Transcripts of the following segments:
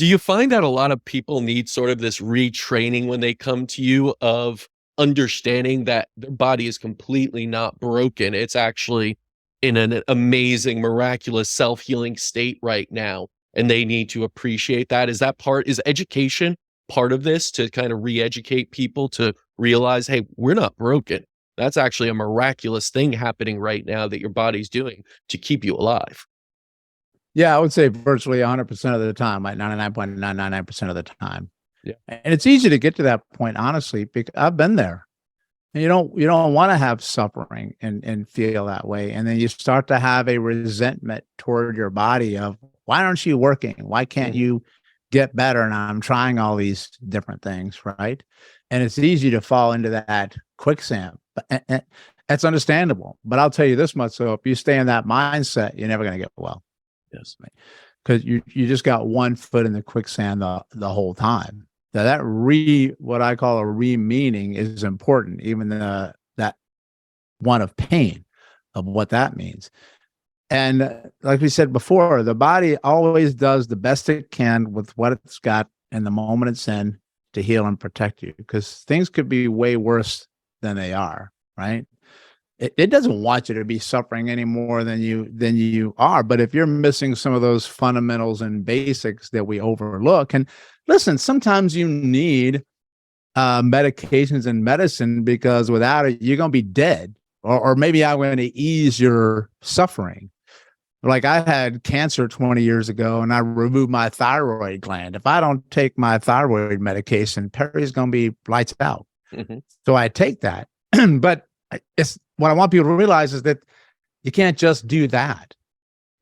Do you find that a lot of people need sort of this retraining when they come to you of understanding that their body is completely not broken? It's actually in an amazing, miraculous self-healing state right now, and they need to appreciate that. Is education part of this to kind of re-educate people to realize, hey, we're not broken. That's actually a miraculous thing happening right now that your body's doing to keep you alive. Yeah, I would say virtually 100% of the time, like 99.999% of the time. Yeah. And it's easy to get to that point, honestly, because I've been there. And you don't want to have suffering and feel that way. And then you start to have a resentment toward your body of, why aren't you working? Why can't you get better? And I'm trying all these different things, right? And it's easy to fall into that quicksand. But that's understandable. But I'll tell you this much. So if you stay in that mindset, you're never going to get well. Yes. Because you just got one foot in the quicksand the whole time. Now that what I call a re-meaning is important, even that one of pain of what that means. And like we said before, the body always does the best it can with what it's got in the moment it's in to heal and protect you, because things could be way worse than they are, right? It doesn't want you to be suffering any more than you are. But if you're missing some of those fundamentals and basics that we overlook, and listen, sometimes you need medications and medicine, because without it, you're going to be dead, or maybe I'm going to ease your suffering. Like I had cancer 20 years ago and I removed my thyroid gland. If I don't take my thyroid medication, Perry's going to be lights out. So I take that. But it's what I want people to realize is that you can't just do that.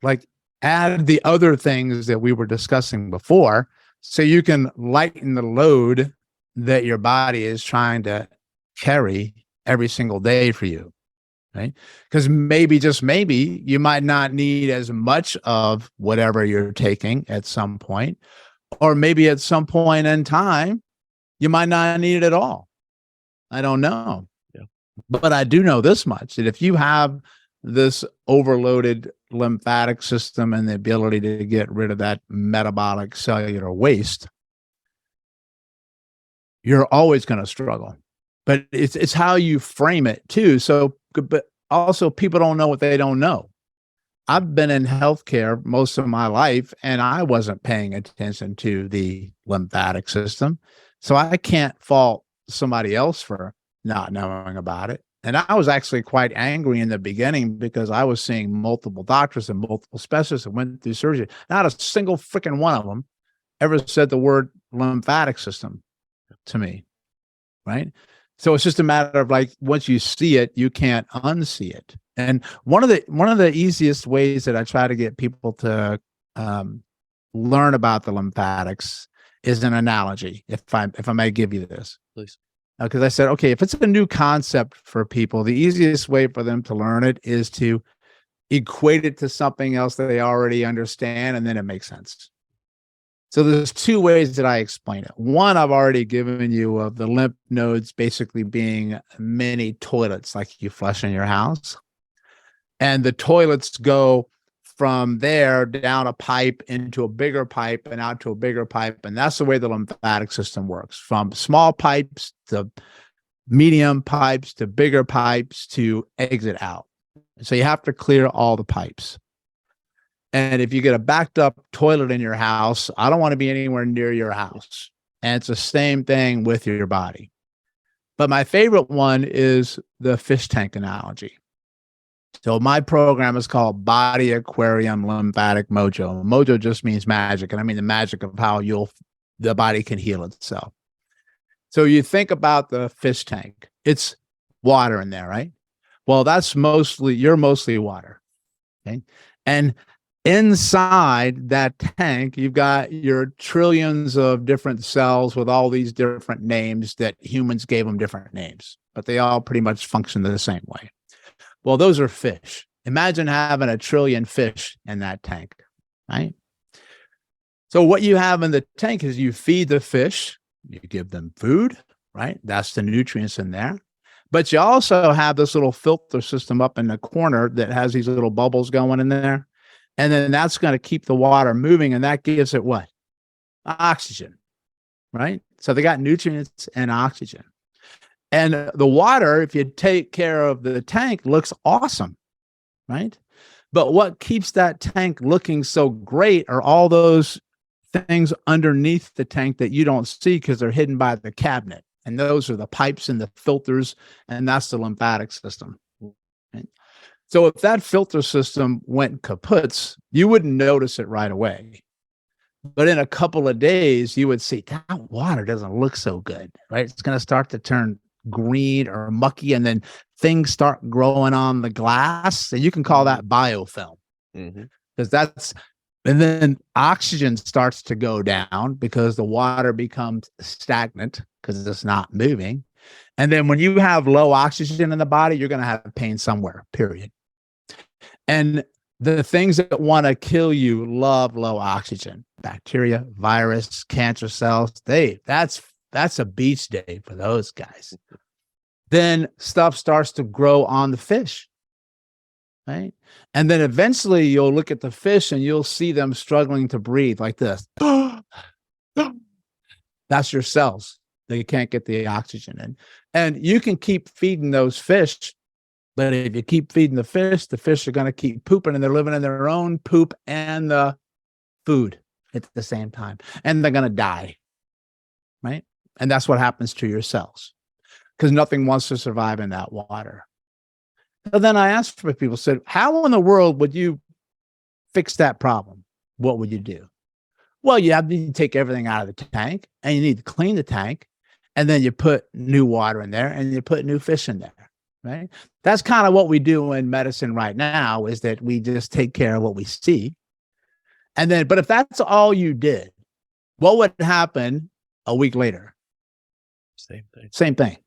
Like add the other things that we were discussing before, so you can lighten the load that your body is trying to carry every single day for you, right? Because maybe, just maybe, you might not need as much of whatever you're taking at some point, or maybe at some point in time, you might not need it at all. I don't know. But I do know this much, that if you have this overloaded lymphatic system and the ability to get rid of that metabolic cellular waste, you're always going to struggle. But it's how you frame it too. So, but also people don't know what they don't know. I've been in healthcare most of my life and I wasn't paying attention to the lymphatic system. So I can't fault somebody else for not knowing about it. And I was actually quite angry in the beginning, because I was seeing multiple doctors and multiple specialists that went through surgery. Not a single freaking one of them ever said the word lymphatic system to me, right? So it's just a matter of, like, once you see it, you can't unsee it. And one of the easiest ways that I try to get people to learn about the lymphatics is an analogy. If I may give you this, Please. Because I said, okay, if it's a new concept for people, the easiest way for them to learn it is to equate it to something else that they already understand, and then it makes sense. So there's two ways that I explain it. One, I've already given you, of the lymph nodes basically being mini toilets like you flush in your house. And the toilets go from there down a pipe into a bigger pipe and out to a bigger pipe. And that's the way the lymphatic system works, from small pipes to medium pipes to bigger pipes to exit out. So you have to clear all the pipes. And if you get a backed up toilet in your house, I don't want to be anywhere near your house. And it's the same thing with your body. But my favorite one is the fish tank analogy. So my program is called Body Aquarium Lymphatic Mojo. Mojo just means magic, and I mean the magic of how the body can heal itself. So you think about the fish tank. It's water in there, right? Well, you're mostly water. Okay. And inside that tank, you've got your trillions of different cells with all these different names that humans gave them different names, but they all pretty much function the same way. Well, those are fish. Imagine having a trillion fish in that tank, right? So what you have in the tank is you feed the fish, you give them food, right? That's the nutrients in there. But you also have this little filter system up in the corner that has these little bubbles going in there. And then that's going to keep the water moving. And that gives it what? Oxygen, right? So they got nutrients and oxygen. And the water, if you take care of the tank, looks awesome, right? But what keeps that tank looking so great are all those things underneath the tank that you don't see because they're hidden by the cabinet. And those are the pipes and the filters, and that's the lymphatic system. Right? So if that filter system went kaputs, you wouldn't notice it right away. But in a couple of days, you would see that water doesn't look so good, right? It's going to start to turn green or mucky, and then things start growing on the glass. And you can call that biofilm, because that's, and then oxygen starts to go down because the water becomes stagnant because it's not moving. And then when you have low oxygen in the body, you're going to have pain somewhere, period. And the things that want to kill you love low oxygen: bacteria, virus, cancer cells. That's a beach day for those guys. Then stuff starts to grow on the fish, right? And then eventually you'll look at the fish and you'll see them struggling to breathe like this. That's your cells. They can't get the oxygen in. And you can keep feeding those fish, but if you keep feeding the fish are going to keep pooping, and they're living in their own poop and the food at the same time. And they're going to die, right? And that's what happens to your cells, because nothing wants to survive in that water. So then I asked for people, said, how in the world would you fix that problem? What would you do? Well, you have to take everything out of the tank, and you need to clean the tank, and then you put new water in there, and you put new fish in there, right? That's kind of what we do in medicine right now, is that we just take care of what we see. And then, but if that's all you did, what would happen a week later? Same thing.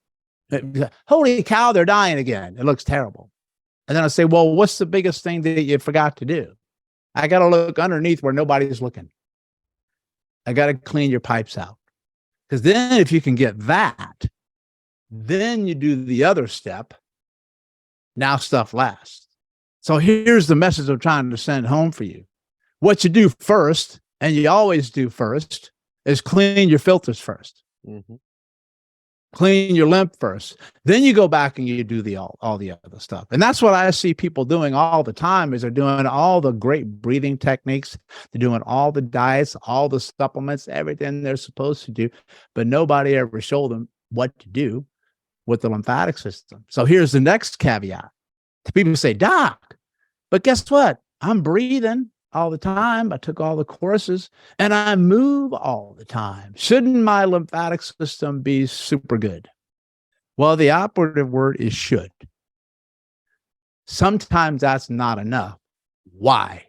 Holy cow, they're dying again. It looks terrible. And then I say, well, what's the biggest thing that you forgot to do? I got to look underneath where nobody's looking. I got to clean your pipes out. Because then if you can get that, then you do the other step. Now stuff lasts. So here's the message I'm trying to send home for you. What you do first, and you always do first, is clean your filters first. Clean your lymph first. Then you go back and you do all the other stuff. And that's what I see people doing all the time, is they're doing all the great breathing techniques. They're doing all the diets, all the supplements, everything they're supposed to do. But nobody ever showed them what to do with the lymphatic system. So here's the next caveat. People say, Doc, but guess what? I'm breathing all the time. I took all the courses, and I move all the time. Shouldn't my lymphatic system be super good? Well, the operative word is should. Sometimes that's not enough. Why?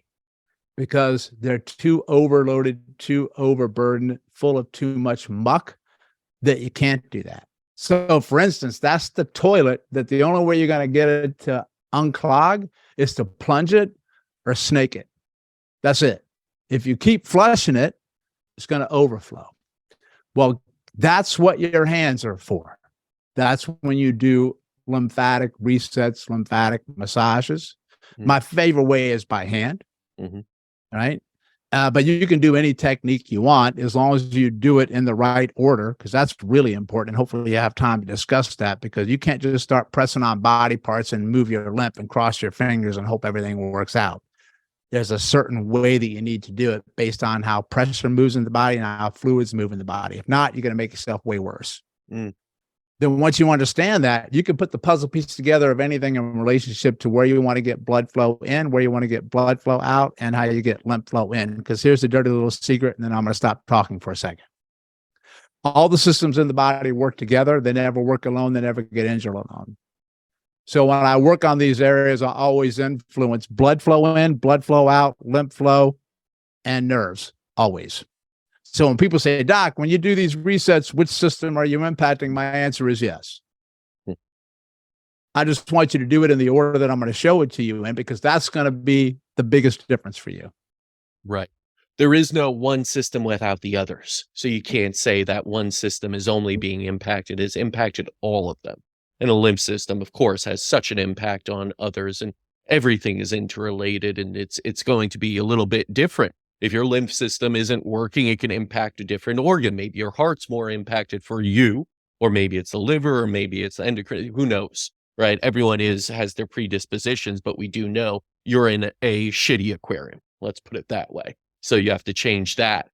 Because they're too overloaded, too overburdened, full of too much muck, that you can't do that. So for instance, that's the toilet that the only way you're going to get it to unclog is to plunge it or snake it. That's it. If you keep flushing it, it's going to overflow. Well, that's what your hands are for. That's when you do lymphatic resets, lymphatic massages. My favorite way is by hand, right? But you can do any technique you want as long as you do it in the right order, because that's really important. Hopefully you have time to discuss that, because you can't just start pressing on body parts and move your lymph and cross your fingers and hope everything works out. There's a certain way that you need to do it based on how pressure moves in the body and how fluids move in the body. If not, you're going to make yourself way worse. Then once you understand that, you can put the puzzle piece together of anything in relationship to where you want to get blood flow in, where you want to get blood flow out, and how you get lymph flow in. Because here's the dirty little secret, and then I'm going to stop talking for a second. All the systems in the body work together. They never work alone. They never get injured alone. So when I work on these areas, I always influence blood flow in, blood flow out, lymph flow, and nerves, always. So when people say, Doc, when you do these resets, which system are you impacting? My answer is yes. I just want you to do it in the order that I'm going to show it to you in, because that's going to be the biggest difference for you. Right. There is no one system without the others. So you can't say that one system is only being impacted. It's impacted all of them. And a lymph system, of course, has such an impact on others, and everything is interrelated, and it's going to be a little bit different If your lymph system isn't working, it can impact a different organ. Maybe your heart's more impacted for you, or maybe it's the liver, or maybe it's the endocrine. Who knows, right? Everyone has their predispositions, but we do know you're in a shitty aquarium. Let's put it that way. So you have to change that.